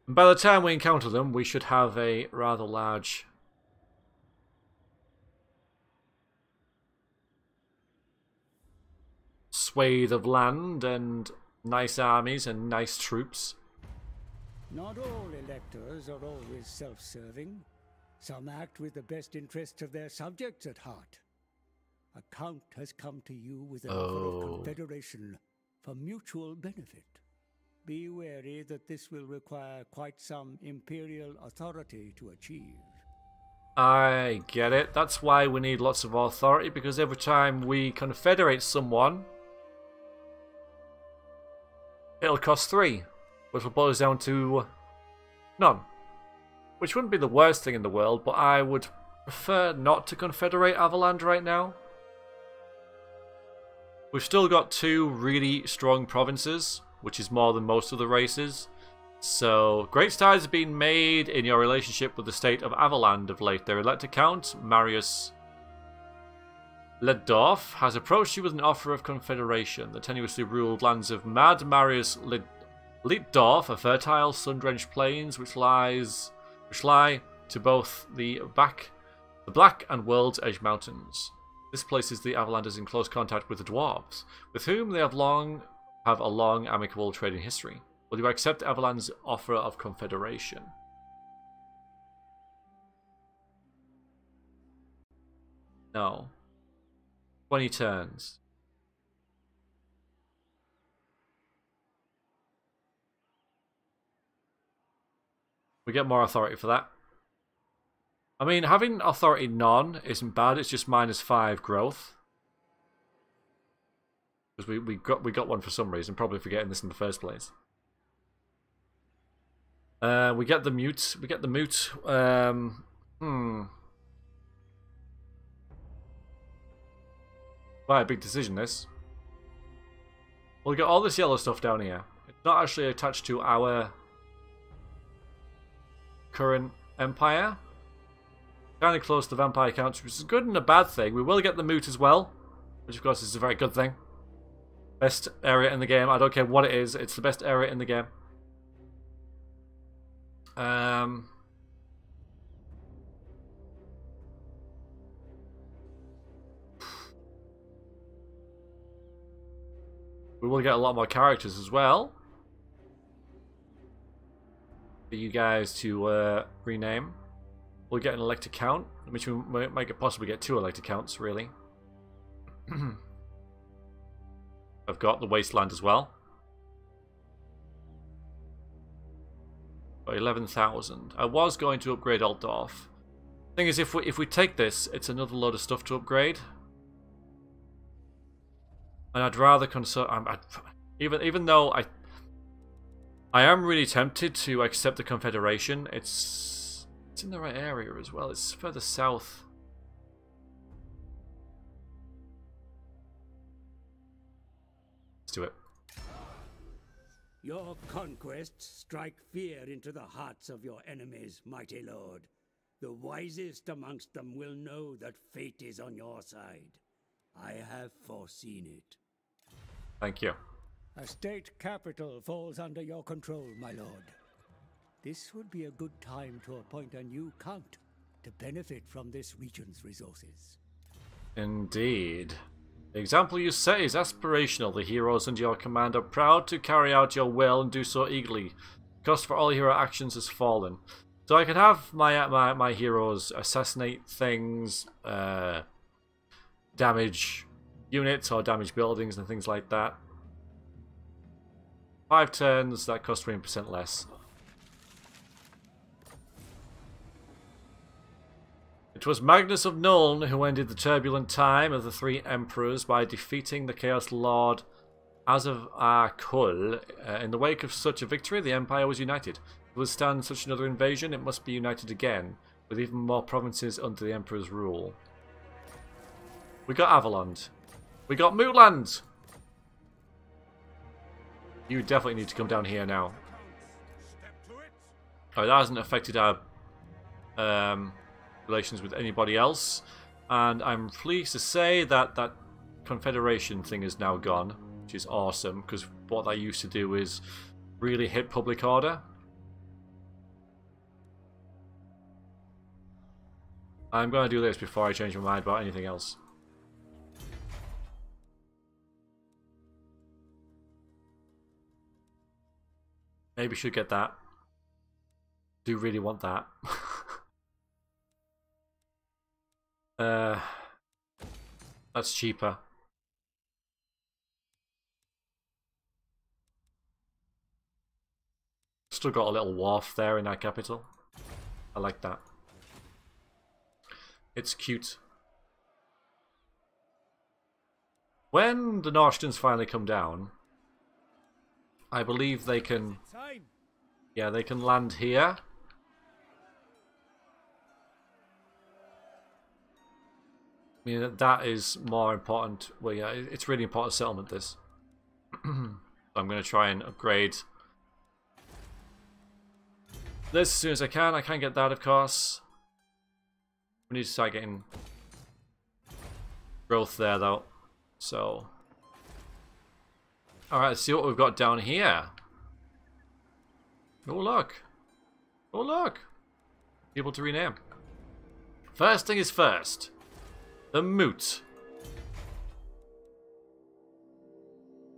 And by the time we encounter them, we should have a rather large swathe of land and nice armies and nice troops. Not all electors are always self-serving. Some act with the best interests of their subjects at heart. A count has come to you with an offer of confederation for mutual benefit. Be wary that this will require quite some imperial authority to achieve. I get it. That's why we need lots of authority, because every time we confederate someone, it'll cost 3, which will boil us down to none. Which wouldn't be the worst thing in the world, but I would prefer not to confederate Avaland right now. We've still got 2 really strong provinces, which is more than most of the races. So, great strides have been made in your relationship with the state of Avaland of late. Their elected count, Marius Leddorf, has approached you with an offer of confederation. The tenuously ruled lands of Mad Marius Leetdorf are fertile, sun-drenched plains which lie to both the Black and World's Edge Mountains. This places the Avalanders in close contact with the dwarves, with whom they have a long amicable trading history. Will you accept Avaland's offer of confederation? No. 20 turns. We get more authority for that. I mean, having authority none isn't bad, it's just -5 growth. Because we got one for some reason, probably for getting this in the first place. We get the mute. We get the moot. Quite a big decision, this. We'll get all this yellow stuff down here. It's not actually attached to our current empire. Kind of close to the vampire counts, which is a good and a bad thing. We will get the moot as well, which of course is a very good thing. Best area in the game. I don't care what it is. It's the best area in the game. We will get a lot more characters as well for you guys to rename. We'll get an elect account, which we might possibly get 2 elect accounts, really. I've got the Wasteland as well. Got 11,000. I was going to upgrade Altdorf. Thing is, if we take this, it's another load of stuff to upgrade. And I'd rather even though I am really tempted to accept the Confederation. It's in the right area as well. It's further south. Let's do it. Your conquests strike fear into the hearts of your enemies, mighty lord. The wisest amongst them will know that fate is on your side. I have foreseen it. Thank you. A state capital falls under your control, my lord. This would be a good time to appoint a new count to benefit from this region's resources. Indeed. The example you set is aspirational. The heroes under your command are proud to carry out your will and do so eagerly. The cost for all hero actions has fallen. So I can have my heroes assassinate things, damage units or damage buildings and things like that. 5 turns, that cost 20% less. It was Magnus of Nuln who ended the turbulent time of the 3 emperors by defeating the Chaos Lord Azov-Ar-Kul. In the wake of such a victory, the empire was united. To withstand such another invasion, it must be united again, with even more provinces under the emperor's rule. We got Avalon. We got Mootland! You definitely need to come down here now. Oh, that hasn't affected our relations with anybody else. And I'm pleased to say that that Confederation thing is now gone, which is awesome, because what that used to do is really hit public order. I'm going to do this before I change my mind about anything else. Maybe should get that. Do really want that. That's cheaper. Still got a little wharf there in our capital. I like that. It's cute. When the Norstons finally come down, I believe they can... Yeah, they can land here. I mean, that is more important. Well, yeah, it's really important settlement, this. I'm going to try and upgrade this as soon as I can. I can't get that, of course. We need to start getting growth there, though. So... Alright, let's see what we've got down here. Oh, look. Oh, look. People to rename. First thing is first. The Moot.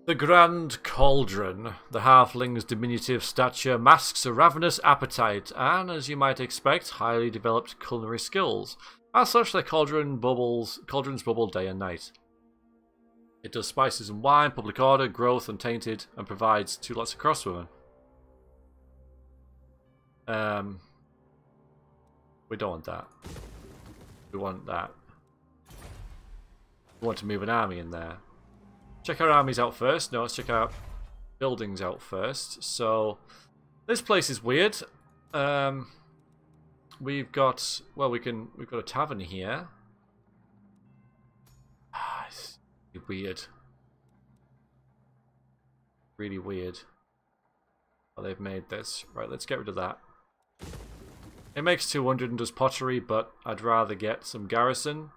The Grand Cauldron. The halfling's diminutive stature masks a ravenous appetite and, as you might expect, highly developed culinary skills. As such, the cauldrons bubble day and night. It does spices and wine, public order, growth, untainted, and provides 2 lots of crosswomen. We don't want that. We want that. We want to move an army in there. check our armies out first. No, let's check our buildings out first. So this place is weird. We've got, well, we've got a tavern here. It's weird. Really weird. Oh, they've made this. Right, let's get rid of that. It makes 200 and does pottery, but I'd rather get some garrison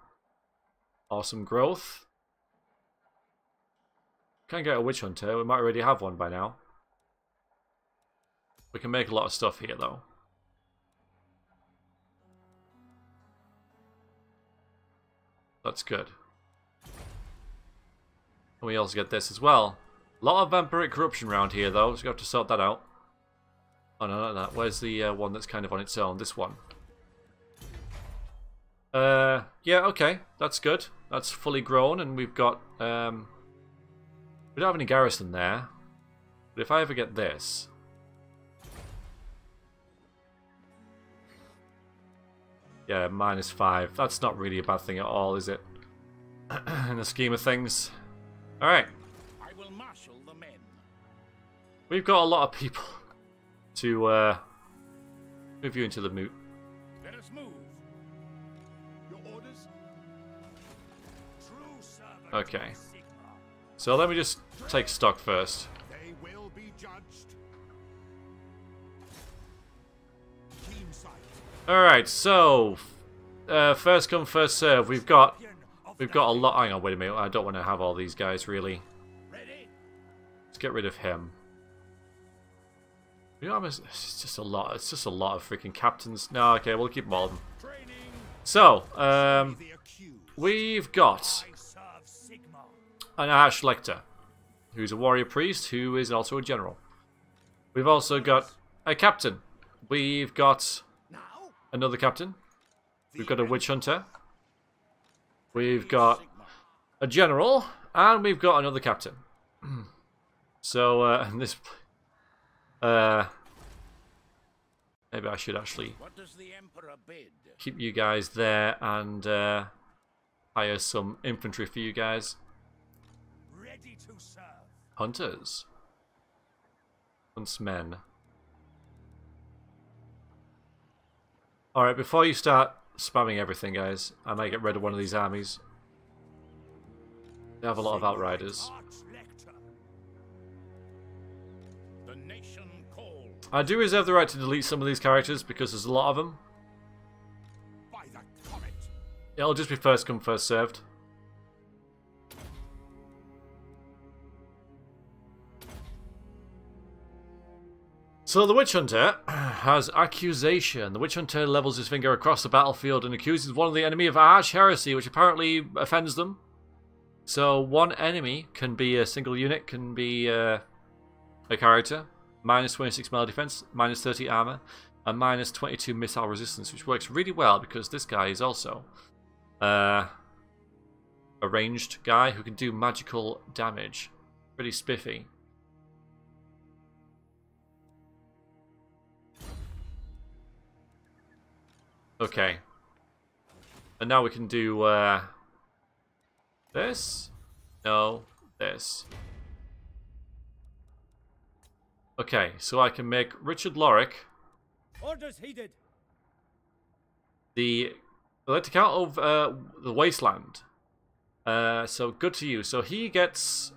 or some growth. Can't get a witch hunter. We might already have one by now. We can make a lot of stuff here, though. That's good. And we also get this as well. A lot of vampiric corruption around here, though, so we have to sort that out. Oh, no, not that. Where's the one that's kind of on its own? This one. Yeah, okay. That's good. That's fully grown, and we've got... we don't have any garrison there. But if I ever get this... Yeah, -5. That's not really a bad thing at all, is it? In the scheme of things. Alright. I will marshal the men. We've got a lot of people to move you into the moot. Let us move. Your orders? True servant. Okay. So let me just take stock first. They will be judged. Keen sight. Alright, so first come, first serve. We've got a lot. Hang on, wait a minute. I don't want to have all these guys really. Ready? Let's get rid of him. You know, it's just a lot. It's just a lot of freaking captains. No, okay, we'll keep them all of them. Training. So, The accused. we've got I serve Sigma. an Ash Lecter, who's a warrior priest, who is also a general. We've also got a captain. We've got Now. another captain. We've got a witch hunter. We've got a general, and we've got another captain. So, and this... maybe I should actually What does the Emperor bid? keep you guys there and hire some infantry for you guys. Ready to serve. Hunters. Huntsmen. Alright, before you start spamming everything, guys, I might get rid of one of these armies. They have a lot of outriders. Arch-lector. The nation calls. I do reserve the right to delete some of these characters because there's a lot of them. By the comet. It'll just be first come, first served. So the Witch Hunter has accusation. The Witch Hunter levels his finger across the battlefield and accuses one of the enemy of arch heresy, which apparently offends them. So one enemy can be a single unit, can be a character. -26 melee defense, -30 armor, and -22 missile resistance, which works really well because this guy is also a ranged guy who can do magical damage. Pretty spiffy. Okay. And now we can do this. No, this. Okay, so I can make Richard Lorick Orders heeded. the electric out of the wasteland. So good to you. So he gets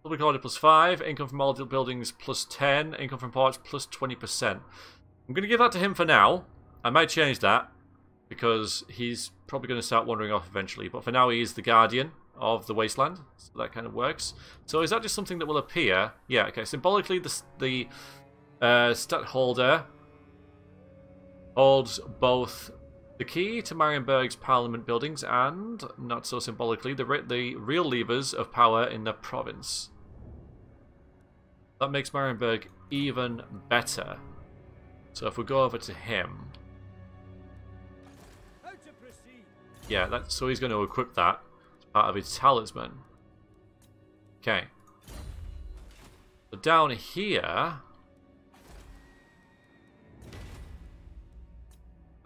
public order +5, income from all buildings +10, income from ports +20%. I'm going to give that to him for now. I might change that because he's probably going to start wandering off eventually. But for now, he is the guardian of the wasteland, so that kind of works. So is that just something that will appear? Yeah, okay. Symbolically, the stat holder holds both the key to Marienburg's parliament buildings and, not so symbolically, the real levers of power in the province. That makes Marienburg even better. So if we go over to him, How to proceed? yeah, so he's going to equip that as part of his talisman. Okay. So down here,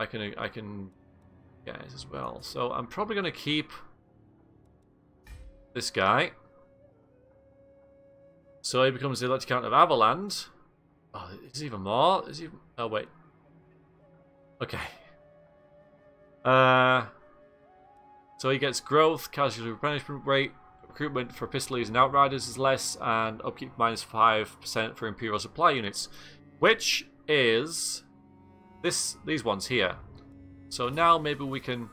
I can guys as well. So I'm probably going to keep this guy. So he becomes the electric count of Avaland. Oh, there's even more. There's even... Oh, wait. Okay. So he gets growth, casualty replenishment rate, recruitment for pistoliers and outriders is less, and upkeep minus 5% for Imperial supply units, which is these ones here. So now maybe we can...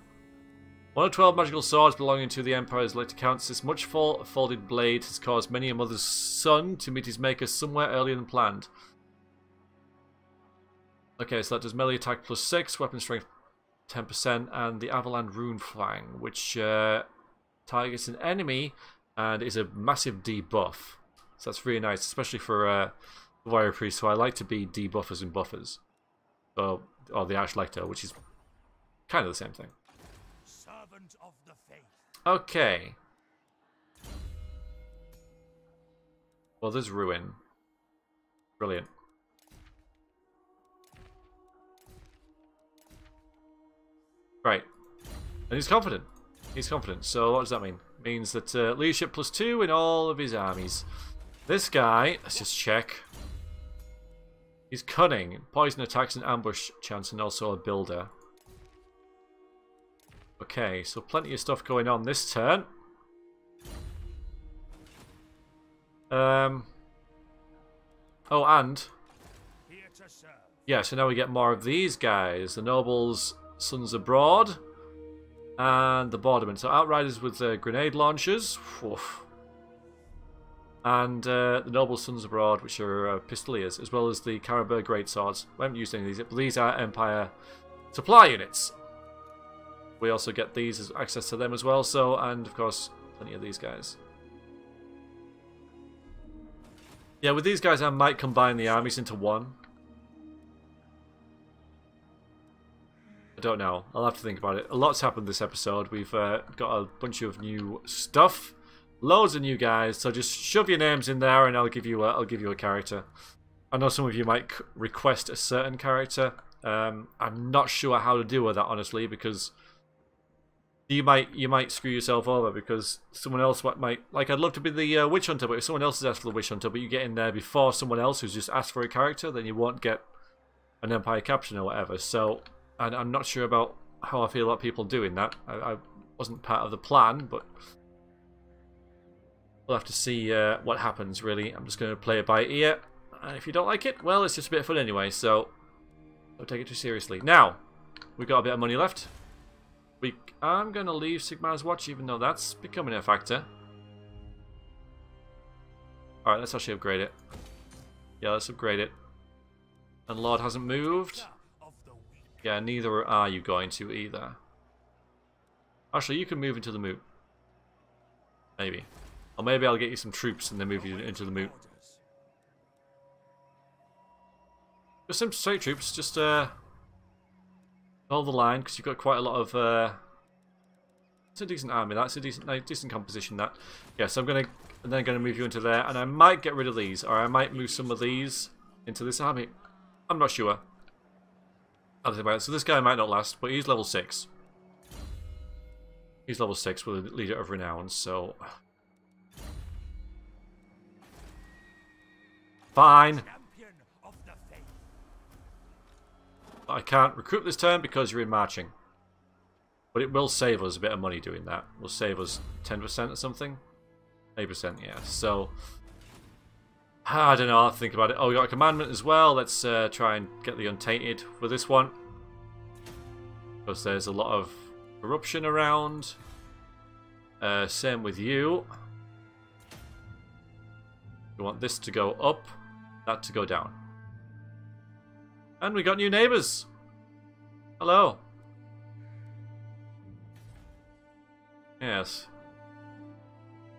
One of 12 magical swords belonging to the Empire's electric counts. This much folded blade has caused many a mother's son to meet his maker somewhere earlier than planned. Okay, so that does melee attack plus 6, weapon strength 10%, and the Avaland Rune Fang, which targets an enemy and is a massive debuff. So that's really nice, especially for Warrior Priest, who I like to be debuffers and buffers. So, or the Archlector, which is kind of the same thing. Servant of the faith. Okay. Well, there's Ruin. Brilliant. Right. And he's confident. He's confident. So what does that mean? It means that leadership plus 2 in all of his armies. This guy, let's just check. He's cunning. Poison attacks and ambush chance, and also a builder. Okay, so plenty of stuff going on this turn. Oh, and... Here to serve. Yeah, so now we get more of these guys. The nobles... Sons Abroad, and the Bordermen. So Outriders with grenade launchers, oof. And the Noble Sons Abroad, which are pistoliers, as well as the Caribou Greatswords. We haven't used any of these yet, but these are Empire supply units. We also get these as access to them as well, so, and of course, plenty of these guys. Yeah, with these guys I might combine the armies into one. I don't know. I'll have to think about it. A lot's happened this episode. We've got a bunch of new stuff, loads of new guys. So just shove your names in there, and I'll give you a character. I know some of you might request a certain character. I'm not sure how to deal with that, honestly, because you might screw yourself over because someone else might like. I'd love to be the Witch Hunter, but if someone else has asked for the Witch Hunter, but you get in there before someone else who's just asked for a character, then you won't get an Empire Captain or whatever. So. And I'm not sure about how I feel about people doing that. I wasn't part of the plan, but we'll have to see what happens, really. I'm just going to play it by ear. And if you don't like it, well, it's just a bit of fun anyway, so don't take it too seriously. Now, we've got a bit of money left. I'm going to leave Sigmar's Watch, even though that's becoming a factor. Alright, let's actually upgrade it. Yeah, let's upgrade it. And Lord hasn't moved. Yeah, neither are you going to either. Actually, you can move into the moot. Maybe. Or maybe I'll get you some troops and then move you into the moot. Just some straight troops, just hold the line, because you've got quite a lot of... it's a decent army, that's a decent composition, that. Yeah, so I'm then going to move you into there, and I might get rid of these, or I might move some of these into this army. I'm not sure. So this guy might not last, but he's level 6. He's level 6 with a leader of renown, so... Fine. I can't recruit this turn because you're in marching. But it will save us a bit of money doing that. It will save us 10% or something. 8%, yeah. So... I don't know, I'll have to think about it. Oh, we got a commandment as well. Let's try and get the Untainted for this one. Because there's a lot of corruption around. Same with you. We want this to go up, that to go down. And we got new neighbours. Hello. Yes.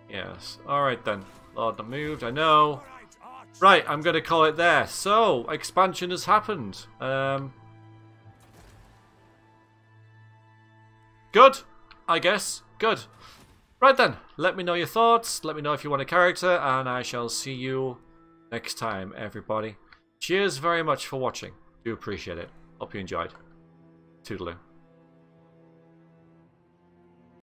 Yes. Alright then. Lord not moved, I know. Right, I'm going to call it there. So, expansion has happened. Good, I guess. Good. Right then, let me know your thoughts. Let me know if you want a character, and I shall see you next time, everybody. Cheers very much for watching. Do appreciate it. Hope you enjoyed. Toodaloo.